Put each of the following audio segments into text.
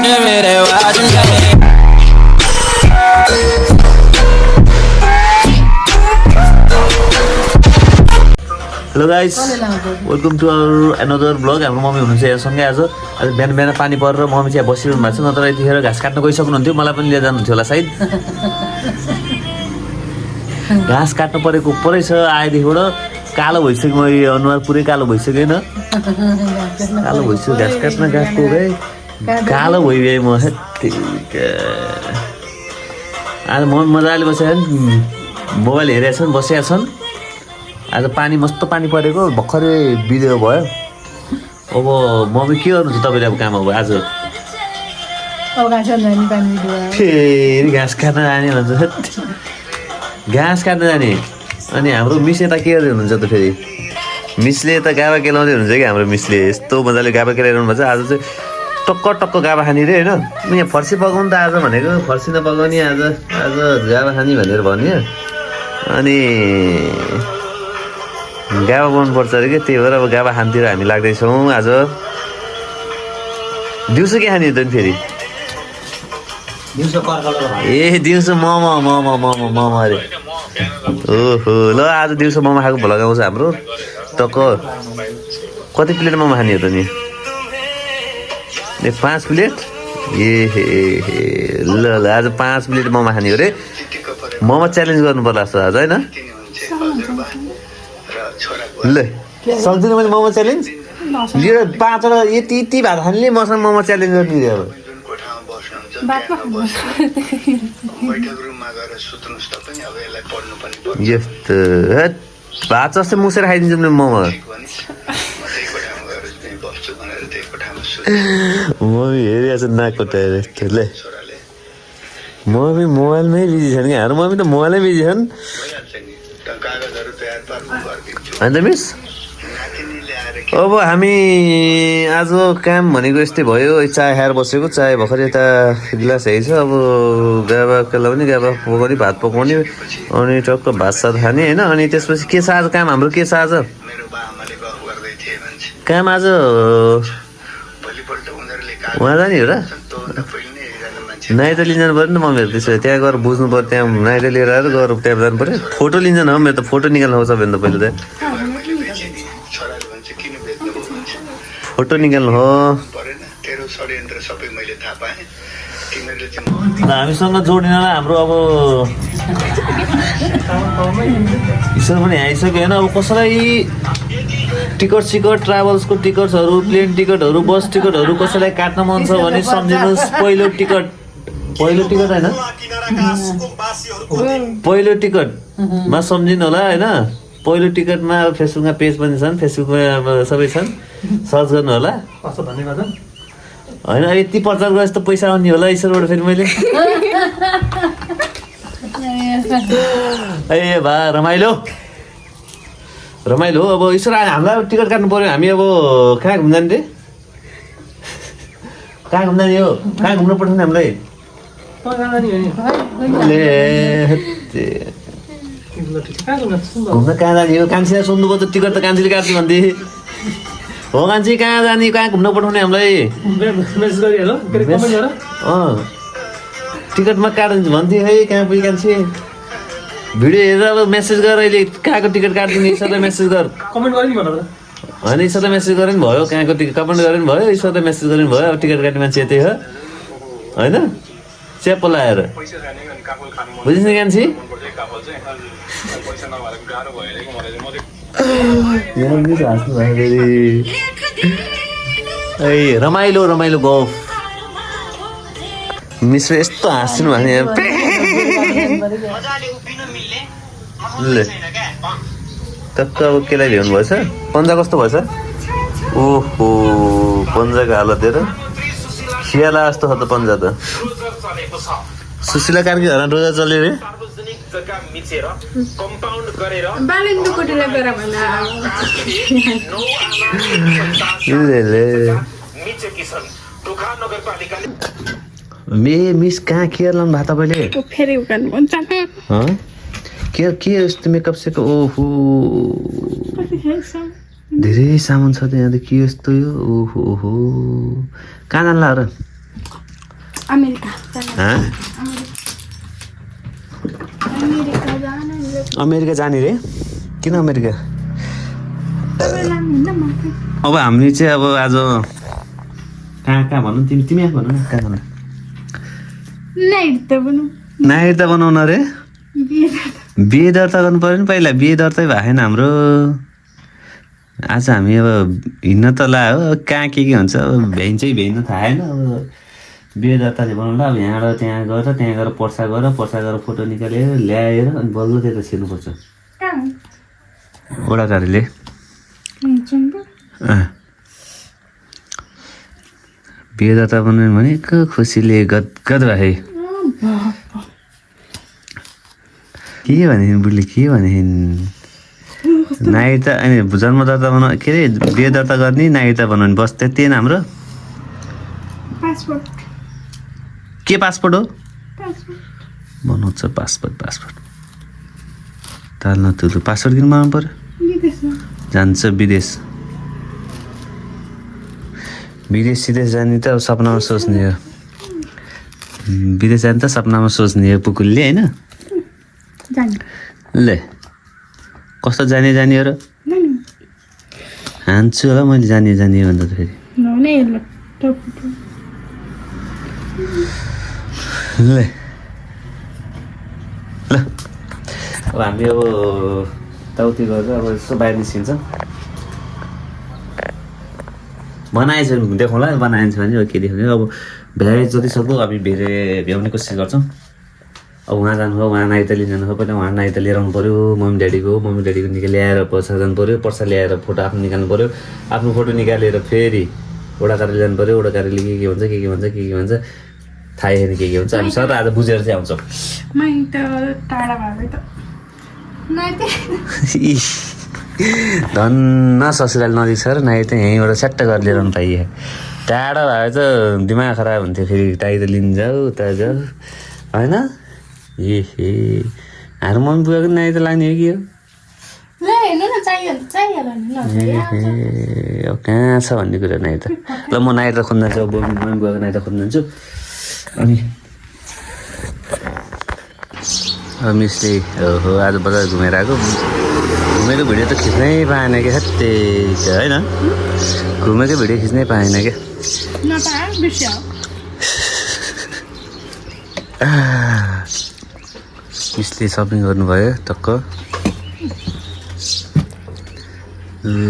आगे मेरे वाज जाए hello guys welcome to our another vlog हाम्रो मम्मी हुनुहुन्छ यहाँसँगै आज बिहान बिहान पानी परेर मम्मी चाहिँ बसिरहनु भएको छ नत्र यतिखेर घाँस काट्न गइसक्नुहुन्थ्यो मलाई पनि लिएर जानुहुन्थ्यो होला सायद घाँस काट्नु परेको परै छ आएदेखिबाट कालो भइसक्यो म अनुहार पुरै कालो भइसक्यो होइन कालो भइसक्यो घाँस काट्न गएको है कालो भइगएँ म आज म मजाले बसेर मोबाइल हेरेका छन् बसेका छन् आज पानी मस्तो पानी परेको भर्खरै बिग्रियो भयो अब मम्मी के गर्नुहुन्छ तपाईँले अब काम अब आज फेरि घाँस काट्न जाने भन्छ घाँस काट्न जाने अनि हाम्रो मिस यता के गर्दै हुनुहुन्छ त फेरि मिसले त गाबा केलाउँदै हुनुहुन्छ कि हाम्रो मिसले यस्तो मजाले गाबा केलाइरहनु भएको छ आज चाहिँ टक्क टक्क गाबा खाने रे होइन यहाँ फर्सी पकाउनु त आज भनेको फर्सी नपकाउने आज गाबा खाने भनेर भन्यो अनि गाबा बनाउनुपर्छ अरे कि त्यही भएर अब गाबा खानतिर हामी लाग्दैछौँ आज दिउँसो के खाने त नि फेरि ए दिउँसो मोमो अरे ओहो ल आज दिउँसो मोमो खाएको भोलि आउँछ हाम्रो टक्क कति प्लेट मोमो खाने हो त नि ए 5 प्लेट ए ल आज 5 प्लेट मोमो खाने हो रे मोमो च्यालेन्ज गर्नु पर्ला जस्तो आज होइन ल सक्दिनँ मैले मोमो च्यालेन्ज लिएर 5 वटा यति भात खानेले मसँग मोमो च्यालेन्ज गर्ने अब यस्तो भात जस्तै मुसेर खाइदिन्छु नि मोमो मम्मी हेरिरहेको छ नाक कोटाएर यस्तो ल मम्मी मोबाइलमै बिजी छन् कि हाम्रो मम्मी त मोबाइलमै बिजी छन् अन्त मिस अब हामी आज काम भनेको यस्तै भयो चाय खाएर बसेको चाय भर्खर यता गिलास हेर्छ अब गाबा केलाउने गाबा पकाउने भात पकाउने अनि टक्क भात सात खाने होइन अनि त्यसपछि के छ आज काम हाम्रो के छ आज काम आज उहाँ जाने हो र नाइट लिन जानु पऱ्यो नि त मम्मीहरू त्यसो त्यहाँ गएर बुझ्नु पऱ्यो त्यहाँ नाइट लिएर आएर गएर त्यहाँ जानु पऱ्यो फोटो लिन्छ न मेरो त फोटो निकाल्नु आउँछ भने त पहिला त फोटो निकाल्नु हो हामीसँग जोडिनलाई हाम्रो अब ईश्वर पनि आइसक्यो होइन अब कसैलाई टिकट ट्राभल्सको टिकट्सहरू प्लेन टिकटहरू बस टिकटहरू कसैलाई काट्न मन छ भने सम्झिनुहोस् पहिलो टिकट होइन पहिलो टिकटमा सम्झिनु होला होइन पहिलो टिकटमा फेसबुकमा पेज पनि छन् फेसबुकमा सबै छन् सर्च गर्नु होला होइन यति प्रचार गरेर यस्तो पैसा आउने होला ईश्वरबाट फेरि मैले ए भा रमाइलो हो अब ईश्वर हामीलाई टिकट काट्नु पऱ्यो हामी अब कहाँ घुम्नु जाने रे कहाँ घुम्नु जाने हो कहाँ घुम्नु पर्छ नि हामीलाई घुम्न कहाँ जाने हो कान्छीलाई सोध्नुभयो त टिकट त कान्छीले काट्छु भन्थे हो कान्छी कहाँ जाने कहाँ घुम्न पठाउने हामीलाई टिकटमा काटिदिन्छु भन्थे है कहाँ पुग्यो कान्छी भिडियो हेरेर अब मेसेज गर अहिले कहाँको टिकट काटिदिने ईश्वरलाई मेसेज गर कमेन्ट गरे नि होइन ईश्वरलाई मेसेज गरे नि भयो कहाँको टिकट कमेन्ट गरे नि भयो ईश्वरलाई मेसेज गरे नि भयो अब टिकट काट्ने मान्छे यतै हो होइन च्याप्पो लगाएर बुझिस् नि कान्छी ए रमाइलो गफ मिश्र यस्तो हाँस्नु भने ल टक्क अब केलाई भ्याउनु भएछ पन्जा कस्तो भएछ ओहो पन्जाको हालत हेर खियाला जस्तो छ त पन्जा त सुशीला कार्की हरान रोजा चल्यो रे मिस कहाँ केयर लाउनु भएको तपाईँले के यस्तो मेकअप सेकअप ओहो धेरै सामान छ त यहाँ त के यस्तो यो ओहो कहाँ जान्ला र अमेरिका अमेरिका जाने रे किन अमेरिका अब हामी चाहिँ अब आज कहाँ भनौँ तिमी आफ भनौँ न कहाँ भनौँ नाइट त बनाउन रे बिहे दर्ता गर्नु पऱ्यो नि पहिला बिहे दर्तै भएन हाम्रो आज हामी अब हिँड्न त ला हो कहाँ के हुन्छ अब भ्याइन थाहा छैन अब बिहे दर्ताले बनाउँदा अब यहाँबाट त्यहाँ गएर पर्सा गएर फोटो निकालेर ल्याएर अनि बल्ल त्यता छिर्नुपर्छ ओडाकारीले बिहे दर्ता बनाउनु भनेको खुसीले गदगद भए के भने बुढीले के भने नागरिकता अनि जन्मदर्ता बनाउ के अरे बिहे दर्ता गर्ने नागरिकता बनाउने बस त्यति होइन हाम्रो के पासपोर्ट हो बनाउँछ पासपोर्ट ताल नतुलु पासपोर्ट किन बनाउनु पर्यो जान्छ विदेश जाने त अब सपनामा सोच्ने हो विदेश जाने त सपनामा सोच्ने हो पुकुलले होइन ले कस्तो जाने हो र हान्छु होला मैले जाने भन्दा त फेरि ल अब हामी अब ताउति गरेर अब यसो बाहिर निस्किन्छ बनाएछ भने देखाउँला बनाएछ भने अब के देखाउने अब भ्याए जति सक्दो हामी भ्याउने कोसिस गर्छौँ अब उहाँ जानुभयो उहाँ नाइताली जानुभयो पहिला उहाँ नाइता लिएर आउनु पऱ्यो मम्मी ड्याडीको निकै ल्याएर पर्सा जानु पऱ्यो पर्सा ल्याएर फोटो आफ्नो निकाल्नु पऱ्यो आफ्नो फोटो निकालेर फेरि ओडाकारीले जानु पऱ्यो ओडाकारीले के भन्छ थाहै छैन के हुन्छ हामी सधैँ आज बुझेर चाहिँ आउँछौँ धन्न ससुराली नजिक छ र नाइ त यहीँबाट स्याट्ट गरेर लिएर आउनु पाइयो टाढा भए त दिमाग खराब हुन्थ्यो फेरि टाइ त लिन जाऊ उता जाऊ होइन हाम्रो मम्मी बुवाको नाइ त लाग्ने हो कि हो अब कहाँ छ भन्ने कुरा नाइ त ल म नाइ त खोज्न जान्छु मम्मी बुवाको नाइ त खोज्न जान्छु अनि मिसले हो आज बजार घुमेर आएको घुमेको भिडियो त खिच्नै पाएन क्या सत्य होइन घुमेको भिडियो खिच्नै पाएन क्या मिसले सपिङ गर्नुभयो टक्क ल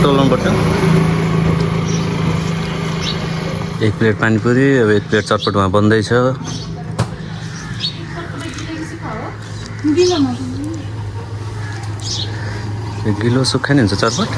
टोल्नुपर्छ एक प्लेट पानीपुरी अब एक प्लेट चटपटमा बन्दैछ गिलो सुक्खा नि हुन्छ चटपट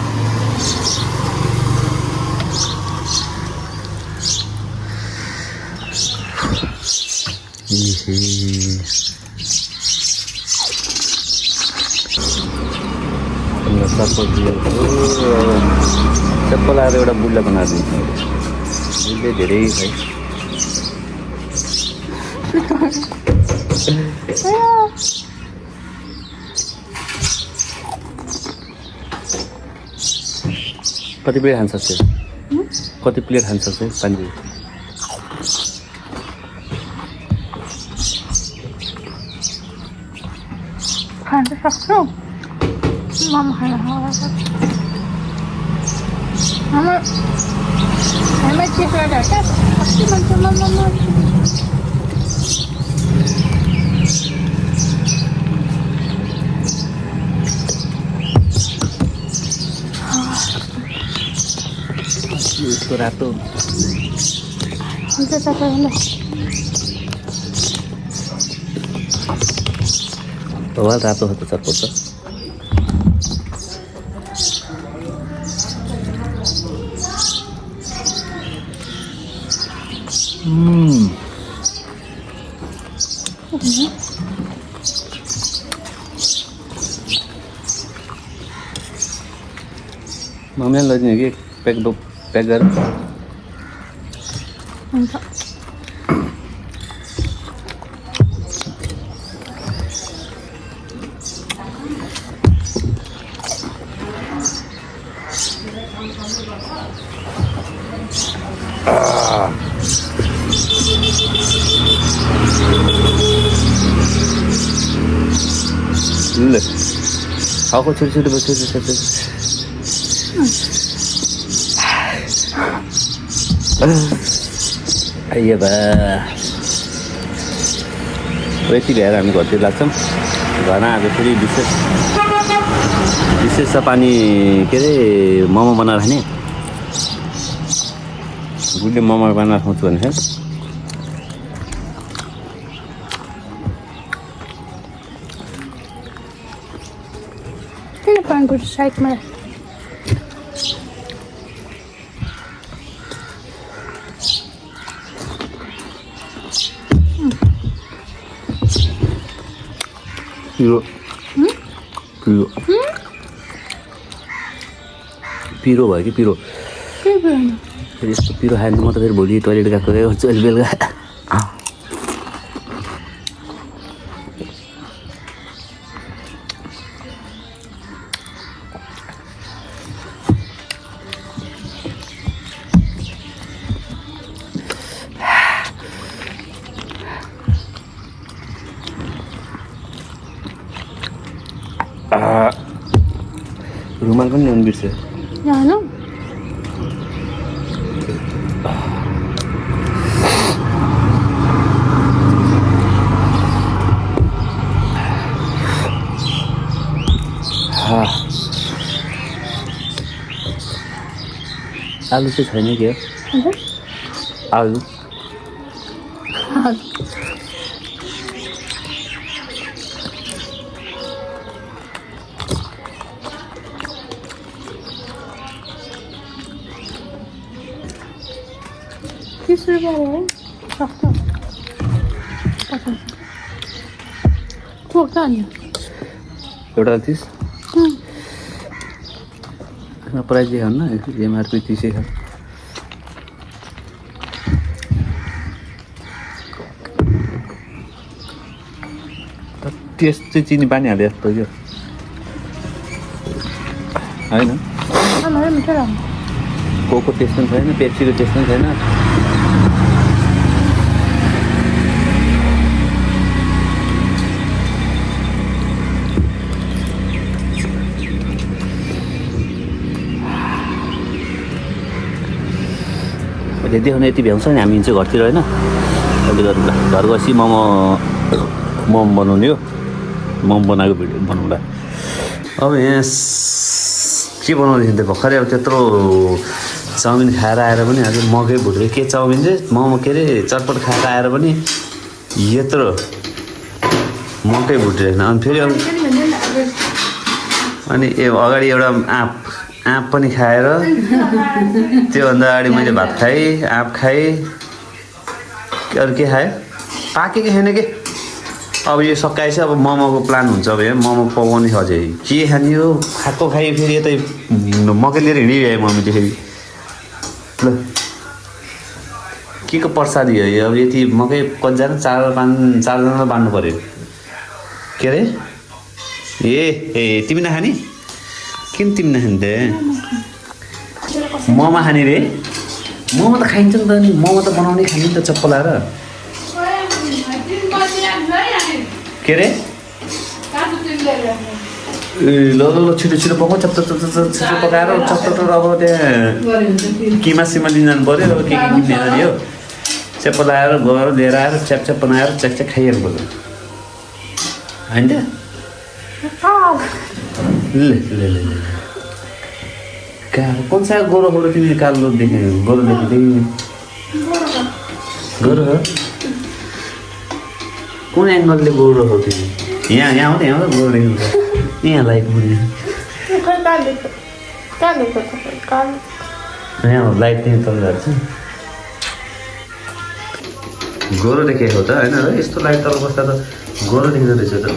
चप्पल आएर एउटा बुढलाई बनाएर दिन्छ बुढले धेरै है कति प्लेट खान्छ कति प्लेट खान्छ पानी खान सक्छु मम खाना हमें चेक लगा क्या अच्छी बनती मम उसको रातो हुन्छ तपाईहरुले तवा रातो हो त चटपट मम्मीले लैदिने कि पैक गरेर हुन्छ ल खाएको छोरी छोरी भयो छोरी छोरी आइए बा यति भएर हामी घरतिर लाग्छौँ घरमा आज फेरि विशेष छ पानी के अरे मोमो बनाएर खाने गुडले मोमो बनाएर खुवाउँछु भने किन पानीको साइडमा पिरो पिरो पिरो भयो कि पिरो फेरि यस्तो पिरो खायो भने म त फेरि भोलि टोइलेट गएको गर्छु अहिले बेलुका रुमाल पनि ल्याउनु बिर्स्यो जानु आलु चाहिँ छैन के हो आलु Kisur भयो सक्छ कोक नि एउटा 30 प्राइस दिए न एमआरपी 30 है टेस्ट चाहिँ चिनी पानी हाले जस्तो क्या होइन कोको टेस्ट पनि छैन पेप्सीको टेस्ट पनि छैन देख्न यति भ्याउँछ नि हामी चाहिँ घरतिर होइन अहिले घर गएपछि मोमो बनाउने हो मोमो बनाएको भिडियो बनाउँदा अब यहाँ के बनाउँदैछ त्यो भर्खरै अब त्यत्रो चाउमिन खाएर आएर पनि आज मकै भुटेर के चाउमिन चाहिँ मोमो के अरे चटपट खाएर आएर पनि यत्रो मकै भुटेर अनि फेरि अब अनि अगाडि एउटा आँप पनि खाएर त्योभन्दा अगाडि मैले भात खाएँ आँप खाएँ अरू के खाएँ पाकेको छैन के अब यो सकाएपछि अब मोमोको प्लान हुन्छ अब यहाँ मोमो पकाउने अझै के खाने हो खाएको खाएँ फेरि यतै मकै लिएर हिँडिभ्याएँ मम्मीले फेरि ल के को प्रसादी हो यो अब यति मकै कतिजना चारजना बाँड्नु पऱ्यो के अरे ए तिमी नखाने किन तिमी नखाने त मोमो खाने रे मोमो त खाइन्छ नि त नि मोमो त बनाउने खाने नि त चप्पल लाएर के अरे ए ल छिटो छिटो पकाउ छिटो पकाएर चप्पल अब त्यहाँ किमा सिमा लिन जानु पऱ्यो अब के लिन जाने हो चप्पल लाएर गएर लिएर आएर च्याप बनाएर च्याक खाइहाल्नु पऱ्यो होइन ल कहाँ कुन सा गोरो तिमीले कालो देखे गोरो देखेँ गोरो हो कुन एङ्गलले गोरो हो तिमी यहाँ आउँदा यहाँ गोरो देख्नु यहाँ लाइट मुनि यहाँ लाइट त्यहाँ तल छ गोरो देखेको त होइन र यस्तो लाइट तल बस्दा त गोरो देख्दो रहेछ त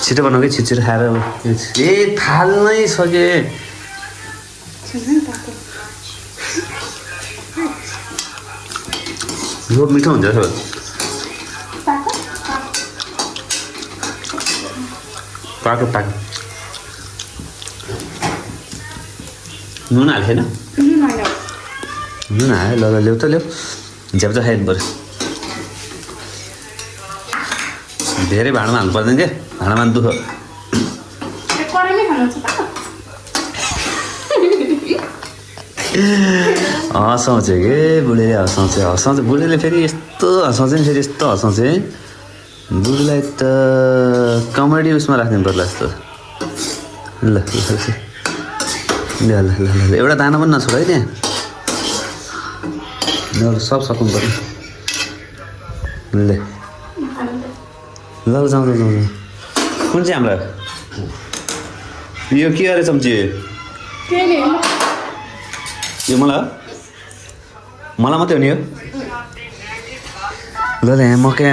छिटो बनाऊ कि छिटो खाएर ए थाल्नै सके यो मिठो हुन्छ सबै पाको पाको नुन हालेन नुन हाल्यो ल ल्याउ त ल्याउ झ्याप्चा खाइदिनु पऱ्यो धेरै भाँडामा हाल्नु पर्दैन क्या भाँडामा दुःख हँसाउँछ कि बुढीले हँसाउँछ बुढीले फेरि यस्तो हँसाउँछ नि फेरि यस्तो हँसाउँछ बुढीलाई त कमेडी उसमा राखिदिनु पर्ला जस्तो ल ल ल ल ल ल एउटा दाना पनि नछोड है त्यहाँ सब सक्नु पर्यो ल ल जाउँ कुन चाहिँ हाम्रो यो के अरे चम्ची यो मलाई मात्रै हो नि यो ल ल यहाँ मकै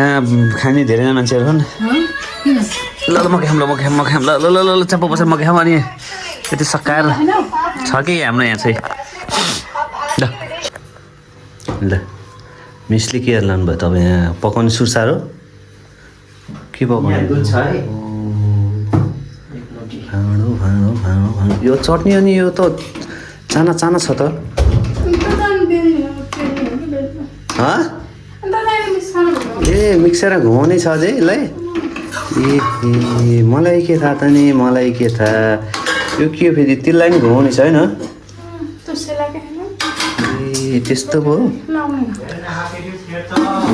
खाने धेरैजना मान्छेहरू छन् ल ल मकै खाम ल ल ल ल चाप्पो बसेर मकै खाम अनि यति सकाएर छ कि हाम्रो यहाँ चाहिँ ल ल मिसले के लानु भयो तपाईँ यहाँ पकाउने सुरसार हो के पकाउने भाँडो यो चटनी अनि यो त चाना छ त ए मिक्सर घुमाउने छ अझै यसलाई ए मलाई के थाहा त नि मलाई के थाहा यो के फेरि त्यसलाई नि घुमाउने छ होइन ए त्यस्तो पो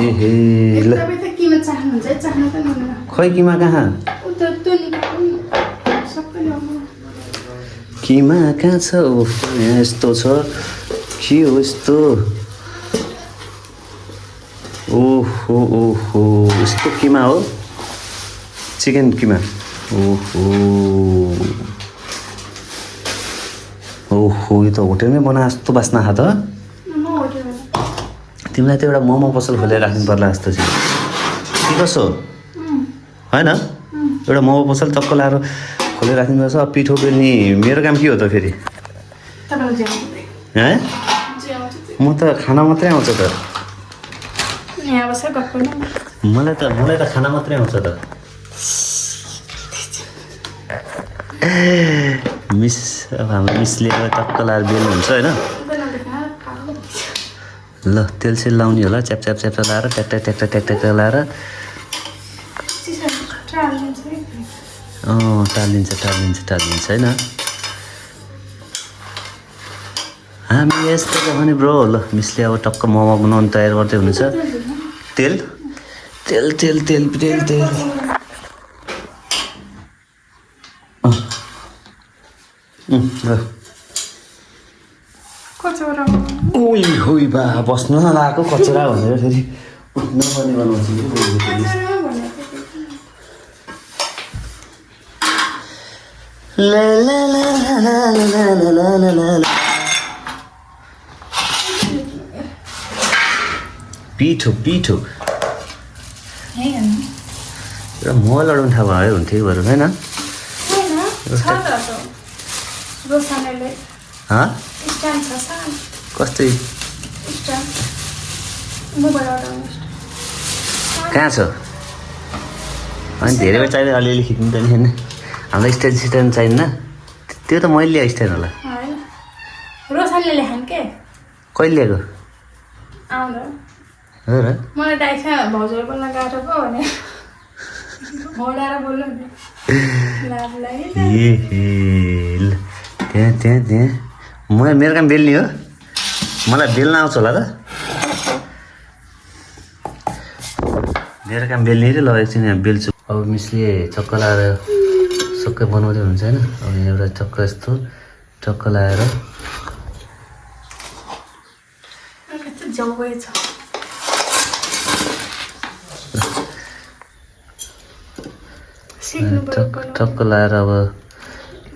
ए ल खै किमा कहाँ किमा कहाँ छ यहाँ यस्तो छ के हो यस्तो ओहो ओहो यस्तो किमा हो चिकन किमा ओहो ओहो यो त होटेलमै बनाए जस्तो बास्ना खा त तिमीलाई त एउटा मोमो पसल खोलेर राख्नु पर्ला जस्तो छ के कसो होइन एउटा मोमो पसल चक्क लाएर खोलेर राख्नुपर्छ पिठो बेल्ने मेरो काम के हो त फेरि म त खाना मात्रै आउँछ त मलाई त खाना मात्रै आउँछ त मिस अब हाम्रो मिसले टक्क लाएर बेल्नुहुन्छ होइन ल तेल सेल लाउने होला च्याप च्याप च्याप लाएर ट्याक लाएर टालिन्छ होइन हामी यस्तो छ भने ब्रो ल मिसले अब टक्क मोमो बनाउनु तयार गर्दै हुनुहुन्छ तेल तेल तेल तेल तेल तेल ओइ होइ बा बस्नु नलाएको कचरा भनेर फेरि नपर्ने बनाउँछु पिठो पिठो एउटा मोबाइल लडाउनु थाहा भयो हुन्थ्यो कि बरु होइन कस्तै कहाँ छ अनि धेरै बेर चाहिँदैन अलिअलि खिच्नु त नि होइन हाम्रो स्ट्यान्ड सिस्ट्यान्ड चाहिन्न त्यो त मैले ल्याएको स्ट्यान्ड होला कहिले ल्याएको हो र मलाई डाइसा भाउजूले बोल्न गाह्रो पो भने बोल्नु त्यहाँ मेरो काम बेल्ने हो मलाई बेल्न आउँछ होला त मेरो काम बेल्ने रे ल एकछिन यहाँ बेल्छु अब मिसले चक्क लाएर सबै बनाउँदै हुन्छ होइन अब एउटा चक्क यस्तो चक्क लाएर टक्क लाएर अब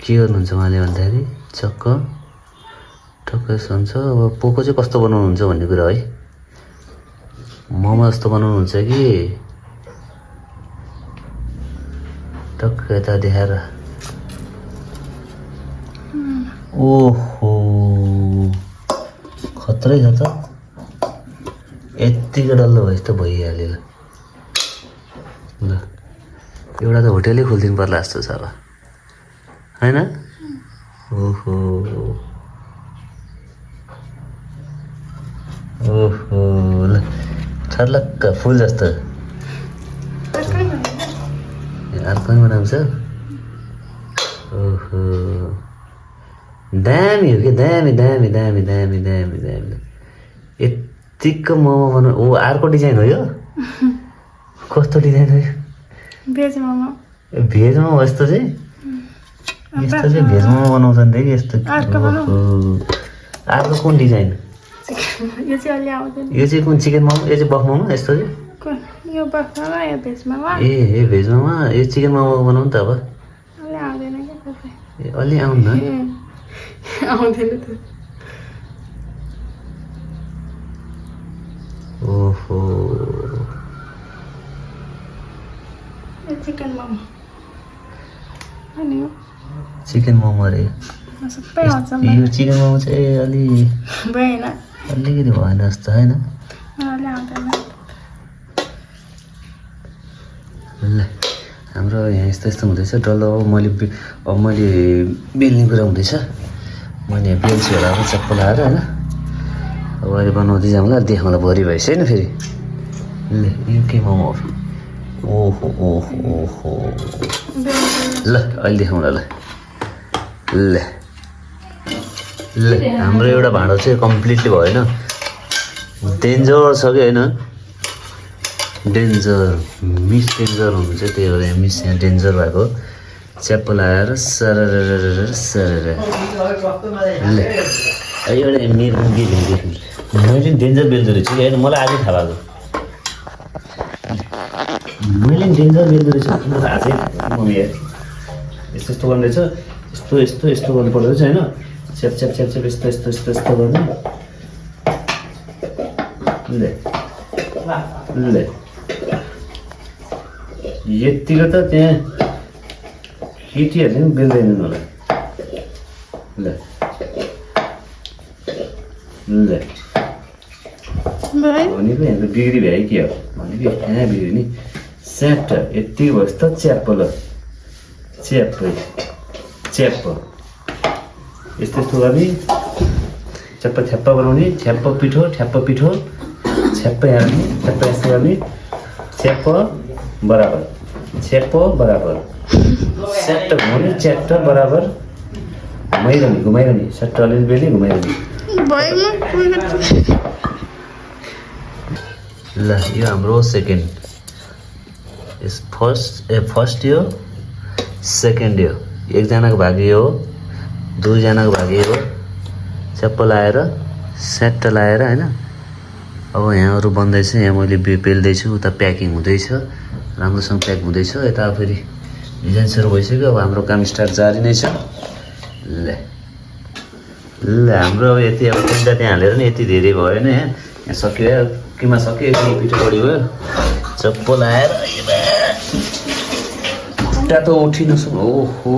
के गर्नुहुन्छ उहाँले भन्दाखेरि चक्क टक्क यस्तो हुन्छ अब पोको चाहिँ कस्तो बनाउनुहुन्छ भन्ने कुरा है मोमो जस्तो बनाउनुहुन्छ कि टक्क यता देखाएर ओहो खत्रै छ त यत्तिको डल्लो भएपछि त भइहाल्यो ल एउटा त होटेलै खोलिदिनु पर्ला जस्तो छ अब होइन ओहो ओहो ल छर्लक्क फुल जस्तो अर्कै बनाउँछ ओहो दामी हो कि दामी दामी दामी दामी दामी दामी यत्तिको मोमो बनाउ ओ अर्को डिजाइन हो यो कस्तो डिजाइन हो यो भेज मोमो भेज मोमो यस्तो चाहिँ भेज मोमो बनाउँछ नि कि यस्तो अर्को कुन डिजाइन यो चाहिँ अलि आउँदैन यो चाहिँ कुन चिकन मोमो यो चाहिँ बफ मोमो यस्तो चाहिँ यो बफमा यो भेज मोमो ए भेज मोमो यो चिकन मोमो बनाउनु त अब अलि आउँदैन क्या तपाईँ ए अलि आउनु न आउँदैन त ओहो यो चिकन मोमो अनि चिकन मोमो अरे सबै आउँछ यो चिकन मोमो चाहिँ अलि भएन अलिकति भएन जस्तो होइन अलि आउँदैन ल हाम्रो यहाँ यस्तो यस्तो हुँदैछ डल्लो अब मैले बेल्ने कुरा हुँदैछ मैले बेल्छु होला अब चप्पल लाएर होइन अब अहिले बनाउँदै जाउँला देखाउँला भरि भएछ होइन फेरि ल यो के मोमो ओहो ओहो ओहो ल अहिले देखाउँला ल ल ल हाम्रो एउटा भाँडो चाहिँ कम्प्लिटली भएन डेन्जर छ कि होइन डेन्जर मिस डेन्जर हुनु चाहिँ त्यही भएर मिस यहाँ डेन्जर भएको च्याप्पो लगाएर सरर सरर ल एउटा मेरो मैले डेन्जर बेल्दो रहेछु कि होइन मलाई आजै थाहा भएको मैले डेन्जर बेल्दो रहेछु मलाई आजै मम्मी यस्तो यस्तो गर्नु रहेछ यस्तो यस्तो यस्तो गर्नु पर्दो रहेछ होइन च्याप च्याप च्याप च्याप यस्तो यस्तो यस्तो यस्तो गर्नु ल ल यतिको त त्यहाँ केटीहरूले पनि बेल्दैनन् होला ल ल भनेको यहाँ त बिग्री भ्याइ के हो भनेको यहाँ बिग्री नि च्याप्ट यतिको भएपछि त च्याप्प ल च्याप्प च्याप्प यस्तो यस्तो गर्ने च्याप्प थ्याप्प बनाउने थ्याप्प पिठो छ्याप्प हाल्ने छ्याप्प यस्तो गर्ने च्याप्प बराबर छ्याप्प बराबर स्याट्ट घुमाउने च्याट्ट बराबर घुमाइरहने स्याट्ट अलिअलि बेली घुमाइरहने ल यो हाम्रो सेकेन्ड फर्स्ट यो सेकेन्ड यो एकजनाको भाग यो हो दुईजनाको भाग यो हो च्याप्प लाएर स्याट्ट लाएर होइन अब यहाँ अरू बन्दैछ यहाँ मैले पेल्दैछु उता प्याकिङ हुँदैछ राम्रोसँग प्याक हुँदैछ यता फेरि डिजाइन सुरु भइसक्यो अब हाम्रो काम स्टार्ट जारी नै छ ल ल हाम्रो अब यति अब तिनवटा त्यहाँ हालेर नि यति धेरै भयो नि यहाँ सक्यो केमा सक्यो यति पिठो बढी भयो चप्पो लाएर खुट्टा त उठिन ओहो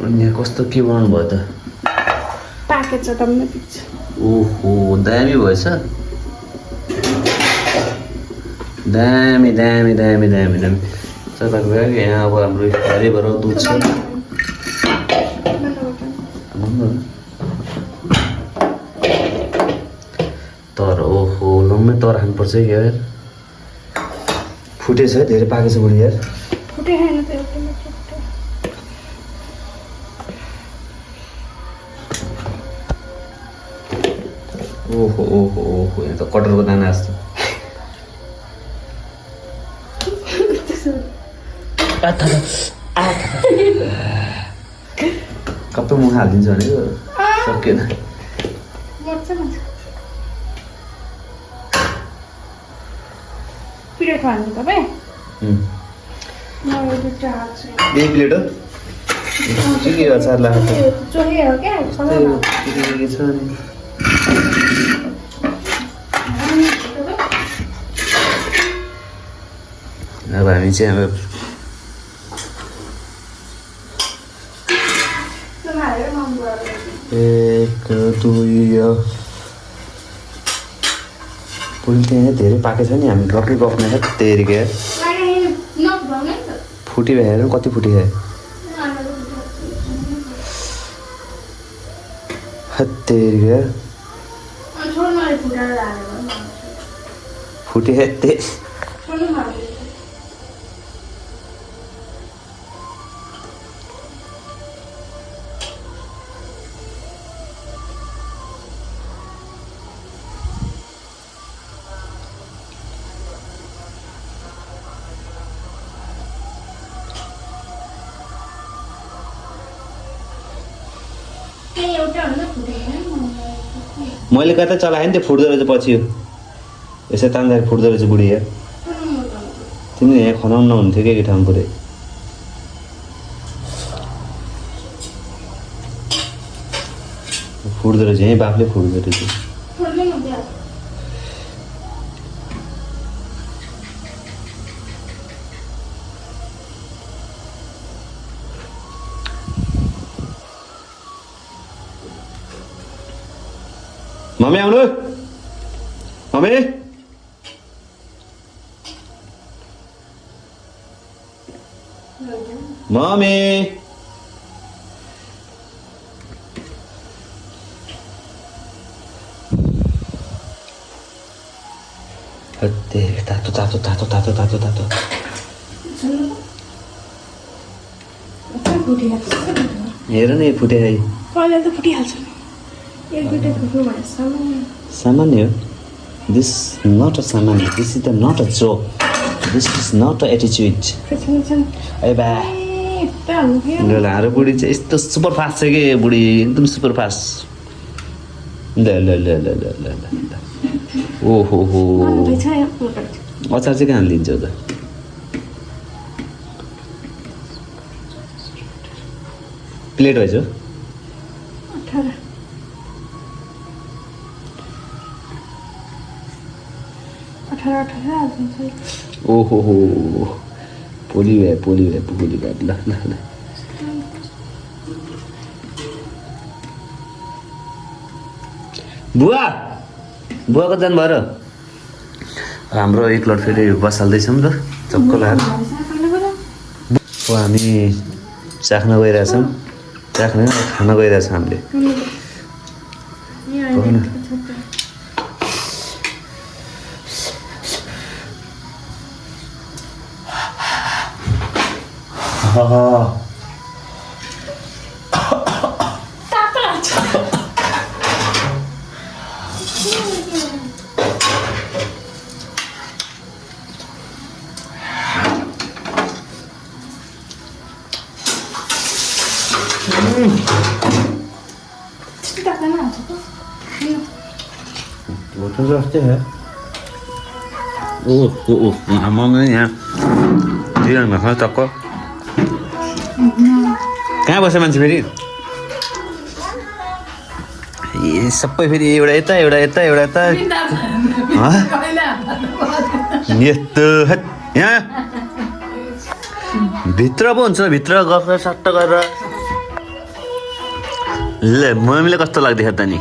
यहाँ कस्तो के बनाउनु भयो त पाकेछ त ओहो दामी भएछ दामी दामी दामी दामी दामी चपाको भयो यहाँ अब हाम्रो हरिभर दुध छ तर ओहो लम्मै तर खानुपर्छ है यार फुटेछ है धेरै पाकेछ बुढी यार ओहो ओहो ओहो यहाँ त कटरको दाना जस्तो कस्तो मुख हालिदिन्छ भनेको सकेन प्लेट खानु तपाईँ यही प्लेट हो के अचार लाग्छ चोलिएर क्या के छ नि अब हामी चाहिँ अब एक दुई पुल त्यहाँ धेरै पाकेको छ नि हामी गफै गफ्ने छ त्यही क्या फुटी भएर कति फुटी है त्यही क्या फुटी है त्यही मैले कता चलाएँ नि त्यो फुट्दो रहेछ पछि यसो तान्दाखेरि फुट्दो रहेछ बुढी यहाँ तिमीले यहाँ खनाउनु नहुन्थ्यो कि ठाउँ पुरै फुट्दो रहेछ यहीँ बाफले फुट्दो रहेछ मम्मी आउनु मम्मी मम्मी तातो तातो तातो तातो तातो तातो हेर न फुटे है पहिला त फुटिहाल्छ सामान्य दिस नट अ सामान्य this is the not a joke this is not a एटिच्युड ए बा हारो बुढी चाहिँ यस्तो सुपर फास्ट छ कि बुढी एकदम सुपर फास्ट ल ल ल ल ल ल ल ओहो हो अचार चाहिँ कहाँ लिन्छौ त प्लेट भएछ 18 ओहो हो पोली भए ल ल ल बुवा बुवाको जानु भएर हाम्रो एक लट फेरि बसाल्दैछौँ त चक्क लगाएर हामी चाख्न गइरहेछौँ चाख्ने खान गइरहेछौँ हामीले बोतल रखते हैं मम्मी यहाँ दिइरहनु भएको टक्क कहाँ बस्छ मान्छे फेरि ए सबै फेरि एउटा यता एउटा यता एउटा यता यस्तो यहाँ भित्र पो हुन्छ भित्र गफ सट्ट गरेर ल मम्मीले कस्तो लाग्दैछ त नि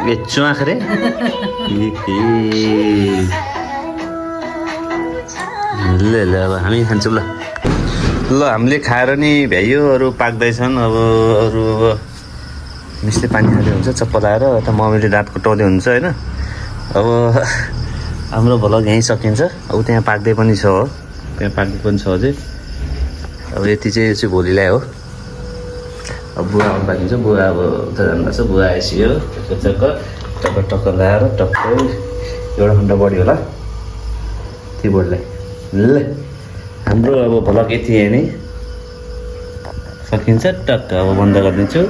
ए च्वाख रे ल ल अब हामी खान्छौँ ल ल हामीले खाएर नि भ्याइयो अरू पाक्दैछन् अब अरू अब मिसले पानी खाँदै हुन्छ चप्पल आएर यता मम्मीले दाँत कुटाउँदै हुन्छ होइन अब हाम्रो भ्लग यहीँ सकिन्छ अब त्यहाँ पाक्दै पनि छ हो त्यहाँ पाक्दै पनि छ अझै अब यति चाहिँ यो चाहिँ भोलिलाई हो अब बुवा आउनु बाँकी छ बुवा अब उता जानुभएको छ बुवा आइसक्यो चक्क टक्क टक्क लगाएर टक्कै एउटा घन्टा बढ्यो होला ती बोर्डलाई ल हाम्रो अब भ्लग यति नै सकिन्छ टक्क अब बन्द गरिदिन्छु